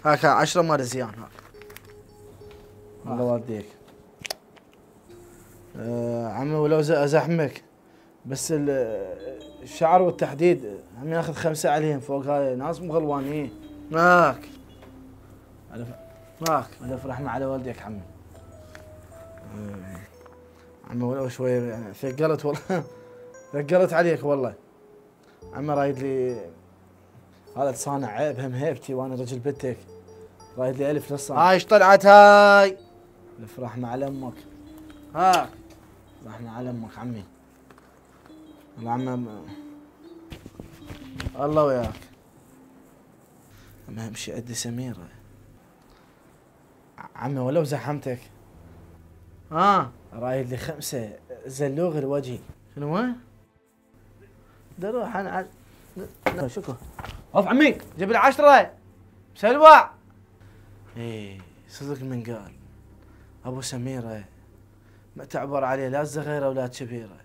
هاك 10 مال زيان هاك. الله والديك. عمي ولو ازحمك بس الشعر والتحديد هم ياخذ 5 عليهم فوق، هاي ناس مغلوانين. هاك هاك الف رحمه على والديك عمي. عمي ولو شويه يعني ثقلت والله. ثقلت عليك والله. عمي رايد لي هذا تصانع عيب هم هيبتي وانا رجل بنتك. رايد لي 1000 للصانع. هاي ايش طلعت هاي؟ الف رحمه على امك. هاك رحمه على امك عمي. والله عمي الله وياك. عمي امشي ادي سميره. عمي ولو زحمتك رايد لي 5 زلوغ لوجهي. شنو هو؟ دروح انا شكو. اوف عمي جيب لي 10 سلوى. ايه صدق من قال ابو سميره ما تعبر عليه لا صغيره ولا كبيره.